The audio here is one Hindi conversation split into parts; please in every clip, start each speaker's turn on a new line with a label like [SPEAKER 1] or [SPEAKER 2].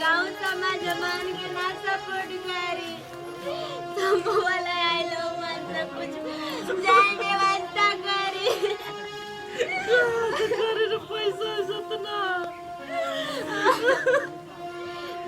[SPEAKER 1] गाँव समाज मान के ना सपोर्ट करी तो वाला आई लो मन कुछ जाने वास्ता करी
[SPEAKER 2] करे रे पैसा सतना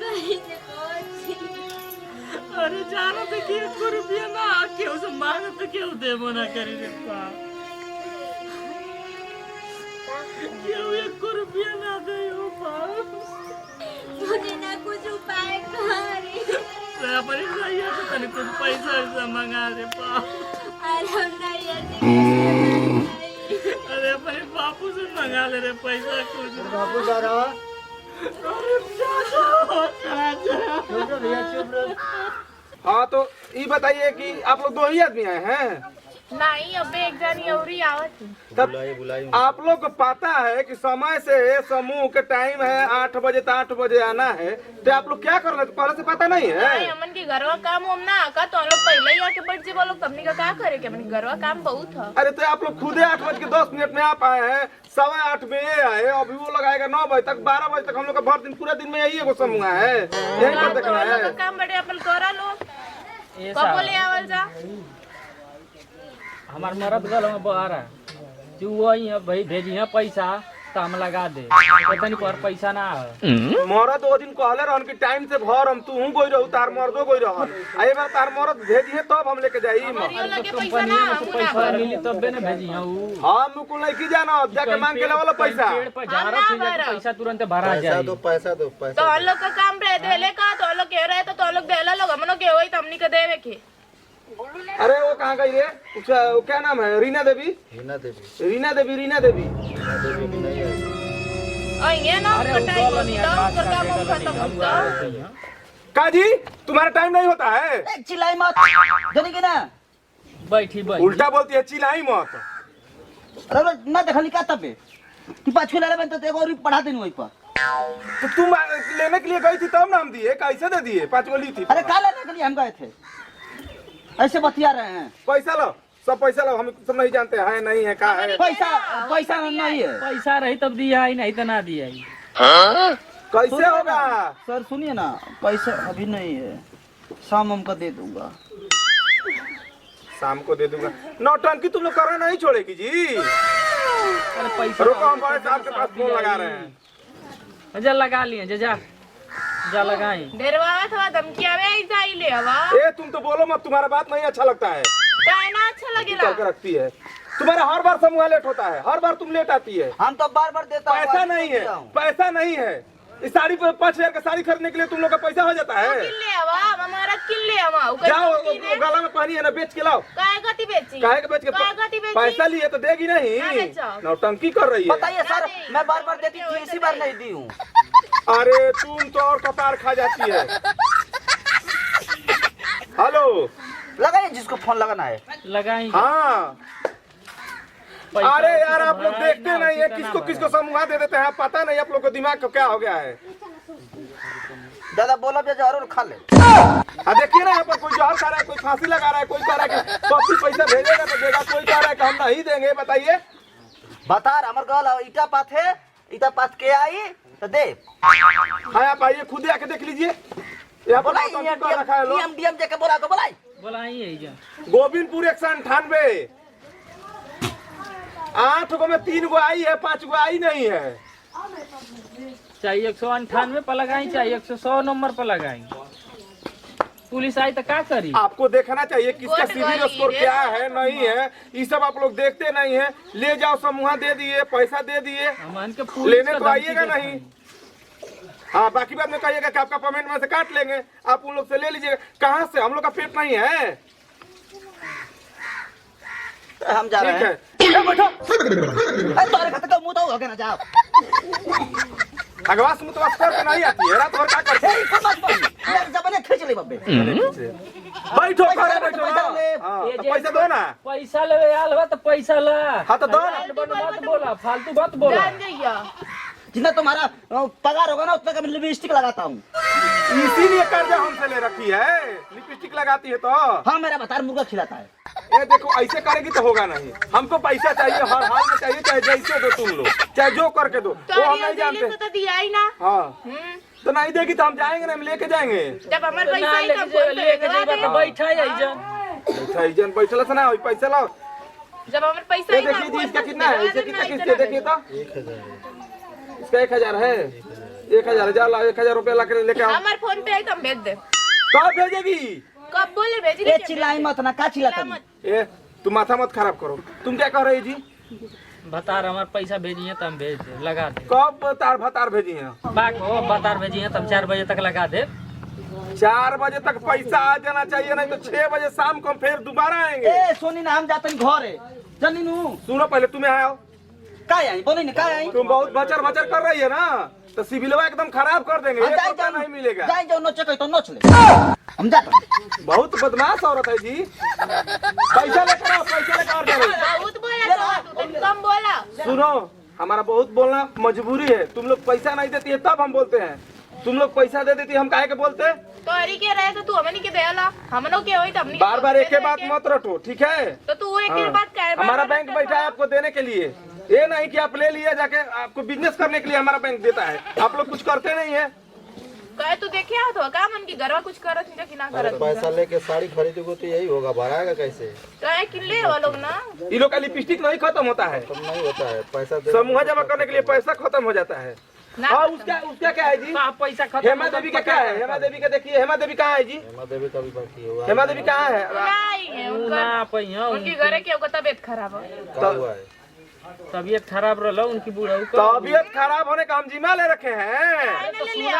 [SPEAKER 1] कहीं से पहुंची
[SPEAKER 2] अरे जानो तो कि 1 रुपया ना क्यों से मांग तो क्यों दे मना करी रे पा क्यों 1 रुपया ना दे हो पा
[SPEAKER 1] मुझे ना कुछ उपाय करी
[SPEAKER 2] तो अपनी भैया तो तने कुछ पैसा ऐसा मंगा दे पा
[SPEAKER 1] और हम ना ये
[SPEAKER 2] अरे अपने बापू से मंगा ले रे पैसा कुछ
[SPEAKER 3] बाबू दारा
[SPEAKER 2] अरे चाचा
[SPEAKER 4] हाँ तो ये बताइए कि आप लोग 2 ही आदमी आए हैं?
[SPEAKER 5] नहीं अब एक जानी औरी आवत
[SPEAKER 4] तब आप लोग को पता है कि समय से समूह के टाइम है 8 बजे तो 8 बजे आना है, तो आप लोग क्या कर रहे थे पहले से पता नहीं है?
[SPEAKER 5] नहीं हमन के घरवा काम हम ना आका तो हम लोग पहले ही आके बैठ जे बोलो तमनी का क्या करे के हमन घरवा काम बहुत है।
[SPEAKER 4] अरे तो आप लोग खुदे 8:10 में आप आए हैं, 8:15 में ये आए, अभी वो लगाएगा 9 बजे तक 12 बजे तक हम लोग का भर दिन पूरा दिन में यही एगो समूह है, यही पर देखना है।
[SPEAKER 5] काम बड़े अपन करा लो कब बोले आवल जा
[SPEAKER 2] हमार मरद गल में बहारा तू वही है भाई भेजी है पैसा तो हम लगा दे तनी पर पैसा ना है
[SPEAKER 4] मरद 2 दिन कहले रहन कि टाइम से भर हम तू गोई रहू तार मर्दो गोई रहन आई बार तार मरद भेजी है तब हम लेके जाई
[SPEAKER 5] हमारियो लगे पैसा ना हम ना
[SPEAKER 2] पैसा मिली तब ना भेजी है ऊ
[SPEAKER 4] हां मुकुल नहीं की जाना जाके मांग के लेवल पैसा
[SPEAKER 2] पेड़ पर जा रहा थी जाके पैसा तुरंत भरा जाए
[SPEAKER 3] पैसा दो
[SPEAKER 5] तो हम लोग का काम रहे देले का तो हम लोग कह रहे तो हम लोग देला लोग हमनो के होई तमनी के देवे के।
[SPEAKER 4] अरे वो कहाँ गई रे उसका क्या नाम है? रीना देवी
[SPEAKER 3] रीना देवी
[SPEAKER 5] और ये ना कटाई तो कर काम खत्म होता
[SPEAKER 4] काजी तुम्हारा टाइम नहीं होता है?
[SPEAKER 3] चिल्लाई मत जानी कि ना
[SPEAKER 2] बैठी
[SPEAKER 4] उल्टा बोलती है चिल्लाई मत।
[SPEAKER 3] अरे ना देखली का तबे तू 5 ले लेबे तो देखो और पढ़ा देनी वही पर
[SPEAKER 4] तो तुम लेने के लिए गई थी तब नाम दिए कैसे दे दिए? 5 ली थी।
[SPEAKER 3] अरे का लेने के लिए हम गए थे ऐसे बतिया रहे हैं।
[SPEAKER 4] पैसा लो सब पैसा लो, हम सब नहीं जानते है नहीं है का है।
[SPEAKER 3] पैसा नहीं है।
[SPEAKER 2] पैसा रही तब दिया ही नहीं तो ना दिया ही
[SPEAKER 4] कैसे होगा?
[SPEAKER 3] सर सुनिए ना पैसा अभी नहीं है, शाम हमको दे दूंगा।
[SPEAKER 4] शाम को दे दूंगा। नौटंकी तुम लोग करना नहीं छोड़ेगी जी।
[SPEAKER 2] अरे पैसा
[SPEAKER 4] रुको हम बड़े साहब के पास फोन लगा रहे हैं।
[SPEAKER 2] जा लगा लिए जा लगाई
[SPEAKER 5] डेरवा थवा धमकी आवे ऐसा ही ले हवा
[SPEAKER 4] ए तुम तो बोलो मत, तुम्हारा बात नहीं अच्छा लगता है।
[SPEAKER 5] काहे ना अच्छा लगेला
[SPEAKER 4] करके रखती है तुम्हारा हर बार समूह लेट होता है, हर बार तुम लेट आती है।
[SPEAKER 3] हम तो बार देता हूं।
[SPEAKER 4] पैसा नहीं है इस साड़ी पर 5000 का साड़ी खरीदने के लिए तुम लोग का पैसा हो जाता है।
[SPEAKER 5] किल्ले हवा हमारा किल्ले हवा
[SPEAKER 4] जाओ गला में पानी है ना बेच के लाओ।
[SPEAKER 5] काहे गति बेची
[SPEAKER 4] काहे के बेच के पैसा लिए तो देगी नहीं, नौटंकी कर रही है।
[SPEAKER 3] बताइए सर मैं बार देती थी इसी बार नहीं दी हूँ।
[SPEAKER 4] अरे तुम तो और कपार खा जाती है। हेलो
[SPEAKER 3] लगाइए जिसको फोन लगाना है
[SPEAKER 2] लगाई।
[SPEAKER 4] हाँ अरे यार आप लोग देखते नहीं है किसको किसको समूह दे देते हैं, पता नहीं आप लोग को दिमाग को क्या हो गया है।
[SPEAKER 3] दादा बोला जरूर खा ले।
[SPEAKER 4] देखिए ना यहाँ पर कोई जहर खा रहा है, कोई फांसी लगा रहा है, कोई कह रहा है कि पप्पी पैसा भेजेगा तो देगा, कोई कह रहा है कि हम नहीं देंगे। बताइए
[SPEAKER 3] बता हमारे गल ईटा पात के आई तो दे।
[SPEAKER 4] हाँ आप आइए खुद आके देख लीजिए यहाँ पर रखा है लोग।
[SPEAKER 3] डीएम जाके बोला तो
[SPEAKER 2] बोलाई है जा
[SPEAKER 4] गोविंदपुर 198 8 गो में 3 गो आई है, 5 गो आई नहीं है।
[SPEAKER 2] चाहिए 198 पर लगाई, चाहिए 100 नंबर पर लगाई। पुलिस आई तो क्या करी?
[SPEAKER 4] आपको देखना चाहिए किसका सिविल स्कोर क्या है नहीं है, ये सब आप लोग देखते नहीं है। ले जाओ समूह दे दिए, पैसा दे दिए, लेने तो आइएगा नहीं। हाँ बाकी बात में कहिएगा कि आपका पेमेंट में से काट लेंगे, आप उन लोग से ले लीजिएगा। कहाँ से? हम लोग का पेट नहीं है।
[SPEAKER 3] हम जा रहे हैं।
[SPEAKER 4] अगवास में तो कर नहीं आती है, रात भर क्या करते हैं? बैठो पैसा दो ना।
[SPEAKER 2] पैसा ले आल तो पैसा ला।
[SPEAKER 4] हाँ तो दो
[SPEAKER 2] मत बोला, फालतू मत बोला।
[SPEAKER 3] जितना तुम्हारा पगार होगा ना उतना का मैं लिपस्टिक लगाता हूँ।
[SPEAKER 4] इसीलिए कर्जा हमसे ले रखी है, लिपस्टिक लगाती है तो।
[SPEAKER 3] हाँ मेरा बता मुर्गा खिलाता है।
[SPEAKER 4] ए देखो ऐसे करेगी तो होगा नहीं। हमको पैसा चाहिए, हर हाल में चाहिए, चाहे जैसे दो तुम लोग, चाहे जो करके दो,
[SPEAKER 5] तो
[SPEAKER 4] वो हम नहीं
[SPEAKER 5] दिल्ली
[SPEAKER 4] जानते।
[SPEAKER 5] से तो दिया ही ना।
[SPEAKER 4] हाँ तो नहीं देगी तो हम जाएंगे ना, हम लेके जाएंगे।
[SPEAKER 5] जब हमारे पैसा ही तब फोन पे भेजवा दे।
[SPEAKER 2] बैठा है
[SPEAKER 4] जन बैठल से ना पैसा लाओ।
[SPEAKER 5] जब हमारे पैसा
[SPEAKER 4] ये
[SPEAKER 5] ही
[SPEAKER 4] देखिए जी, इसका कितना है, इसका कितना किस्त है देखिए तो। इसका 1000 है, 1000 जा ला, 1000 रुपया ला कर लेके आओ।
[SPEAKER 5] हमारे फोन पे आई तो हम भेज दे।
[SPEAKER 4] कब भेजेगी?
[SPEAKER 5] कब बोले भेजी?
[SPEAKER 3] ए चिल्लाई मत ना, का चिल्लाता?
[SPEAKER 4] ए तुम माथा मत खराब करो। तुम क्या कह रही जी?
[SPEAKER 2] बतार हमारे पैसा भेजिए तो हम भेज दे, लगा दे।
[SPEAKER 4] कब तार भतार भेजी है?
[SPEAKER 2] बाक हो बतार भेजिए तो हम 4 बजे तक लगा दे।
[SPEAKER 4] 4 बजे तक पैसा आ जाना चाहिए, नहीं तो 6 बजे शाम को हम फिर दोबारा आएंगे।
[SPEAKER 3] ए सोनी ना, हम जाते घर है जनी नु।
[SPEAKER 4] सुनो पहले तुम्हें आओ,
[SPEAKER 3] का आई बोले ना, का आई?
[SPEAKER 4] तुम बहुत भचर भचर कर रही है ना, तो सिविलवा एकदम खराब कर देंगे। एक रुपया नहीं मिलेगा।
[SPEAKER 3] जाए जाओ नोचे कहीं तो नोच ले, हम जाते।
[SPEAKER 4] बहुत बदमाश औरत है जी। पैसा लेकर आओ, पैसा लेकर आओ।
[SPEAKER 5] बहुत बोला तो तुम कम बोला।
[SPEAKER 4] सुनो, हमारा बहुत बोलना मजबूरी है। तुम लोग पैसा नहीं देती है तब हम बोलते हैं, तुम लोग पैसा दे देती है हम काहे के बोलते?
[SPEAKER 5] तो अरे के रहे तो तू हमें नहीं के देला, हम लोग के होई तो हमनी
[SPEAKER 4] बार बार एक ही बात मत रटो, ठीक है?
[SPEAKER 5] तो तू एक ही बात कह।
[SPEAKER 4] हमारा बैंक बैठा है आपको देने के लिए, ये नहीं कि आप ले लिए जाके। आपको बिजनेस करने के लिए हमारा बैंक देता है, आप लोग कुछ करते नहीं है।
[SPEAKER 5] कहे तू देखे आ तो का मन की घरवा कुछ करत नहीं कि ना करत।
[SPEAKER 6] पैसा लेके साड़ी खरीदोगे तो यही होगा, भराएगा कैसे?
[SPEAKER 5] कहे कि ले वो लोग ना।
[SPEAKER 4] ये लोग का लिपस्टिक नहीं खत्म होता है,
[SPEAKER 6] खत्म नहीं होता है पैसा दे।
[SPEAKER 4] समूह जमा करने के लिए पैसा खत्म हो जाता है।
[SPEAKER 5] ना
[SPEAKER 4] हाँ उसका क्या है जी?
[SPEAKER 2] आप पैसा खत्म।
[SPEAKER 4] हेमा देवी का क्या है? हेमा देवी का देखिए, हेमा देवी कहाँ है जी?
[SPEAKER 6] हेमा देवी का भी बाकी होगा।
[SPEAKER 4] हेमा देवी कहाँ है?
[SPEAKER 5] नहीं है उनका, उनकी घरे के ओकर तबीयत खराब है।
[SPEAKER 6] क्या हुआ है?
[SPEAKER 2] तबीयत खराब रहा उनकी बूढ़ा
[SPEAKER 4] तबीयत खराब होने का हम जिम्मा ले रखे हैं।
[SPEAKER 5] तबीयत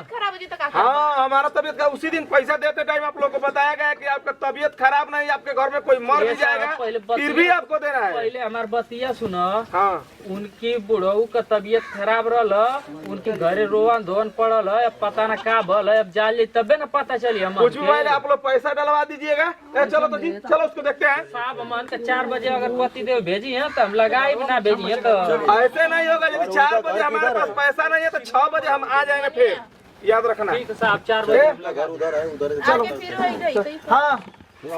[SPEAKER 5] खराब हो जी तो का
[SPEAKER 4] हाँ हमारा तबीयत का उसी दिन पैसा देते टाइम आप लोग को बताया गया कि आपका तबीयत खराब नहीं, आपके घर में कोई मर भी जाएगा फिर भी आपको देना है।
[SPEAKER 2] पहले हमारे बतिया सुनो।
[SPEAKER 4] हाँ
[SPEAKER 2] उनकी बुढ़ऊ का तबीयत खराब रहा, उनके घरे रोवन धोवन पड़ल है, अब पता न का भल है, अब जाली तबे न पता चली। हम
[SPEAKER 4] कुछ भी पहले आप लोग पैसा डलवा दीजिएगा। चलो तो जी चलो उसको देखते हैं।
[SPEAKER 2] साहब हम 4 बजे अगर पति देव भेजी है तो हम लगाए भी ना भेजी है तो
[SPEAKER 4] ऐसे नहीं होगा। यदि 4 बजे हमारे पास पैसा नहीं है तो 6 बजे हम आ जाएंगे फिर, याद रखना।
[SPEAKER 2] ठीक है साहब 4 बजे।
[SPEAKER 6] घर उधर है, उधर
[SPEAKER 5] आगे फिर वही गई।
[SPEAKER 4] हाँ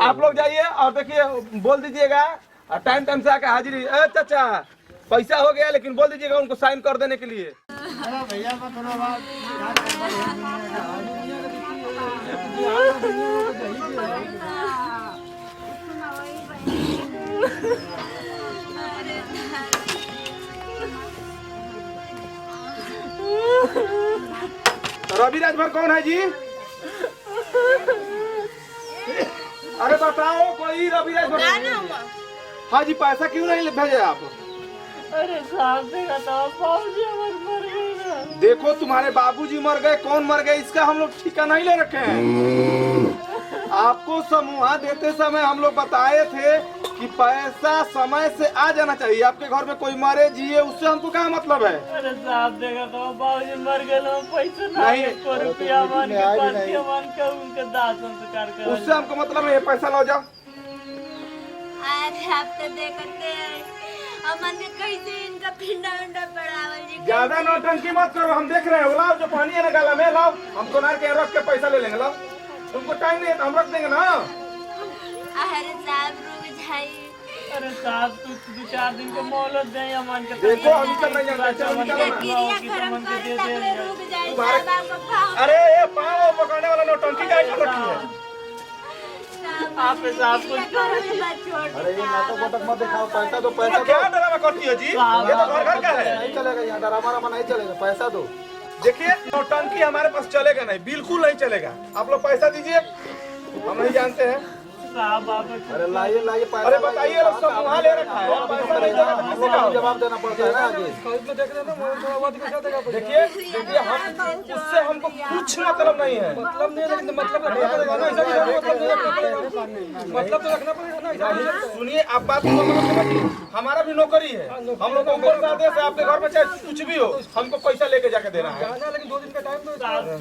[SPEAKER 4] आप लोग जाइए और देखिए बोल दीजिएगा टाइम टाइम से आके हाजिरी। चाचा पैसा हो गया लेकिन बोल दीजिएगा उनको साइन कर देने के लिए। रवि राजभर कौन है जी? अरे बताओ कोई रवि राजभर। हाँ जी पैसा क्यों नहीं भेजे आप?
[SPEAKER 2] अरे साहब देखा तो बाबूजी हमारे मर गए ना।
[SPEAKER 4] देखो तुम्हारे बाबूजी मर गए, कौन मर गए इसका हम लोग ठिका नहीं ले रखे हैं। आपको समूह देते समय हम लोग बताए थे कि पैसा समय से आ जाना चाहिए। आपके घर में कोई मरे जिए उससे हमको क्या मतलब है?
[SPEAKER 2] अरे साहब देखा तो बाबूजी मर गए, पैसा
[SPEAKER 4] नहीं।
[SPEAKER 2] रुपया मान के उनके दाह संस्कार कर।
[SPEAKER 4] उससे हमको मतलब है, पैसा लो जाओ।
[SPEAKER 1] अरे आप तो देखते हैं अमन के कैसे इनका पिंडा उंडा पड़ावल जी।
[SPEAKER 4] ज्यादा नौटंकी मत करो, हम देख रहे हैं। लाओ जो पानी है ना गाला में लाओ, हमको नार के रख के पैसा ले लेंगे। लाओ तुमको टाइम नहीं है तो हम रख देंगे ना।
[SPEAKER 1] अरे साहब रुक जाइए।
[SPEAKER 2] अरे साहब तू 2-4 दिन को मोहलत दे अमन के।
[SPEAKER 4] देखो हम निकल नहीं जाते, चलो निकलो ना।
[SPEAKER 1] क्रिया कर्म कर तक रुक जाइए साहब आपका पाँव।
[SPEAKER 4] अरे ये पाँव पकड़ने वाला नौटंकी का ऐसा रखी है।
[SPEAKER 2] आप साहब कुछ
[SPEAKER 6] अरे ये नाटक वाटक मत दिखाओ, पैसा दो, पैसा
[SPEAKER 4] क्या
[SPEAKER 6] दो।
[SPEAKER 4] ड्रामा करती हो जी? ये तो घर घर का है।
[SPEAKER 6] नहीं चलेगा यहाँ, ड्रामा नहीं चलेगा, पैसा दो।
[SPEAKER 4] देखिए नौटंकी हमारे पास चलेगा नहीं, बिल्कुल नहीं चलेगा। आप लोग पैसा दीजिए, हम नहीं जानते हैं।
[SPEAKER 2] साहब आप
[SPEAKER 6] अरे लाइए लाइए पैसा।
[SPEAKER 4] अरे बताइए लोग सब वहाँ ले रखा है, पैसा नहीं देगा तो किसी का होगा?
[SPEAKER 6] जवाब देना पड़ता है ना आगे।
[SPEAKER 4] देखिए देखिए हम उससे हमको कुछ मतलब नहीं है। मतलब नहीं, लेकिन मतलब रखना पड़ेगा ना। मतलब तो रखना पड़ेगा ना। सुनिए आप बात को समझिए, हमारा भी नौकरी है। हम लोग को ऊपर से आदेश है, आपके घर में चाहे कुछ भी हो हमको पैसा लेके जाके देना है। लेकिन 2 दिन का टाइम दो।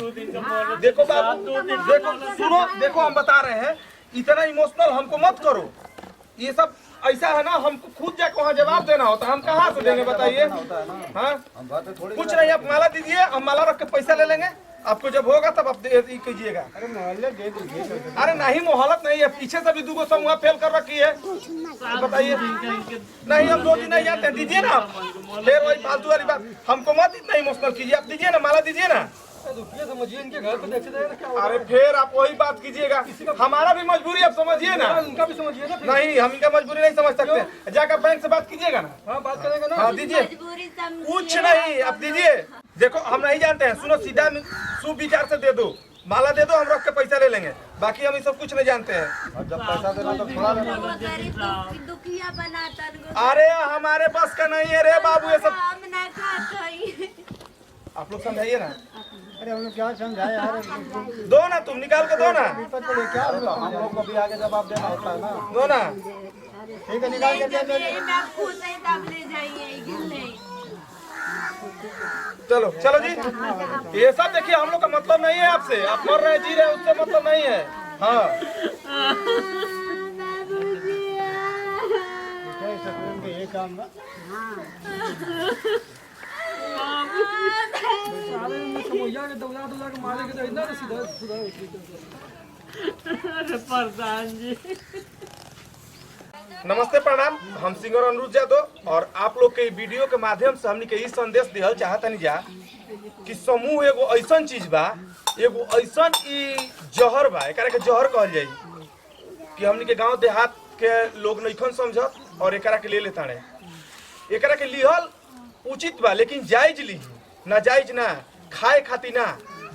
[SPEAKER 2] 2 दिन का मोहलत।
[SPEAKER 4] देखो बाबू देखो सुनो, देखो हम बता रहे हैं, इतना इमोशनल हमको मत करो। ये सब ऐसा है ना, हमको खुद जाके वहाँ जवाब देना होता है, हम कहाँ से देंगे बताइए? हाँ कुछ नहीं, आप माला दीजिए, हम माला रख के पैसा ले लेंगे। आपको जब होगा तब आप कीजिएगा। अरे नहीं मोहलत नहीं है, पीछे से भी दूगो समूह फेल कर रखी है। बताइए नहीं, हम 2 दिन नहीं जाते, दीजिए ना। फिर वही फालतू वाली बात, हमको मत इतना इमोशनल कीजिए। आप दीजिए ना, माला दीजिए ना।
[SPEAKER 6] समझिए इनके घर पे देखते जाइए क्या
[SPEAKER 4] अरे फिर आप वही बात कीजिएगा, हमारा भी मजबूरी आप समझिए ना।
[SPEAKER 6] उनका भी समझिए ना।
[SPEAKER 4] नहीं, हम इनका मजबूरी नहीं समझ सकते। जाकर बैंक से बात कीजिएगा ना।
[SPEAKER 6] हाँ बात करेंगे ना।
[SPEAKER 4] हाँ दीजिए,
[SPEAKER 1] मजबूरी समझिए।
[SPEAKER 4] कुछ नहीं, आप दीजिए। देखो हम नहीं जानते हैं, सुनो सीधा सुविचार से दे दो, माला दे दो, हम रख के पैसा ले लेंगे। बाकी हम ये सब कुछ नहीं जानते हैं।
[SPEAKER 6] और जब पैसा देना तो थोड़ा लेना।
[SPEAKER 1] गरीब दुखिया बनाता
[SPEAKER 4] अरे हमारे पास का नहीं है रे बाबू ये सब।
[SPEAKER 1] हम ना खाते।
[SPEAKER 4] आप लोग समझाइए ना।
[SPEAKER 6] अरे हम लोग क्या समझाए यार,
[SPEAKER 4] दो ना, तुम निकाल के दो ना,
[SPEAKER 6] विपद पड़े क्या हुआ? हम लोग को भी आगे जवाब देना होता है ना।
[SPEAKER 4] दो ना।
[SPEAKER 6] ठीक है निकाल के दे दे।
[SPEAKER 1] खुद ही तब ले जाइए गिले।
[SPEAKER 4] चलो चलो जी, ये सब देखिए हम लोग का मतलब नहीं है आपसे। आप मर रहे जी रहे उससे मतलब नहीं है। हाँ
[SPEAKER 6] ये काम ना
[SPEAKER 2] अरे प्रधान जी।
[SPEAKER 4] नमस्ते प्रणाम, हम सिंगर अनुरुद्ध यादव और आप लोग के वीडियो के माध्यम से हमनी के ई संदेश दिहल चाहतनी जा कि समूह एगो ऐसन चीज बा, एगो ऐसन ई जहर बा, एकरा के जहर कहल जाई कि हमनी के गांव देहात के लोग नइखन समझत और एकरा के ले लेता रे। एकरा के लिहल उचित बा, लेकिन जायज ली, ना जायज ना, खाए खाती ना,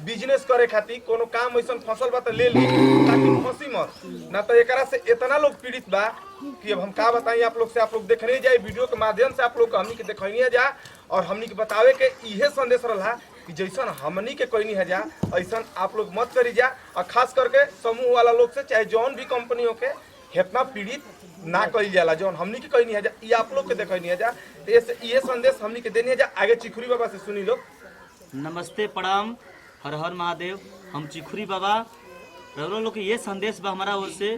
[SPEAKER 4] बिजनेस करे खातिर कोनो काम ऐसन फसल बा तो ले ली, ताकि फंसी मत ना। तो एकरा से इतना लोग पीड़ित बा कि अब हम का बताएं आप लोग से। आप लोग देखने जाए वीडियो के माध्यम से, आप लोग हमनी के देखनी जा और हमनी के बतावे के इहे संदेश रहा कि जैसन हमनी के कहनी है जा ऐसन आप लोग मत करी जा। और खास करके समूह वाला लोग से, चाहे जौन भी कंपनी हो के इतना पीड़ित ना कही जाला, जौन हमनी के कहनी है जा ये आप लोग के देखनी है जा। तो ये संदेश हमनी के देनी है जा। आगे चिखुरी बाबा से सुनी लोग।
[SPEAKER 3] नमस्ते प्रणाम, हर हर महादेव। हम चिखुरी बाबा रउरा लोग के ये संदेश बा हमारा ओर से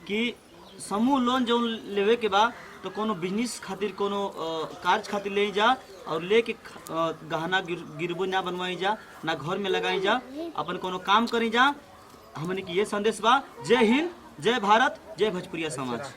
[SPEAKER 3] कि समूह लोन जो लेवे के बा तो कोनो बिजनेस खातिर, कोनो कार्य खातिर ले जा और लेके गहना गिरबो ना बनवाई जा, ना घर में लगाई जा, अपन कोनो काम करी जा। हमने की ये संदेश बा। जय हिंद, जय भारत, जय भोजपुरिया समाज।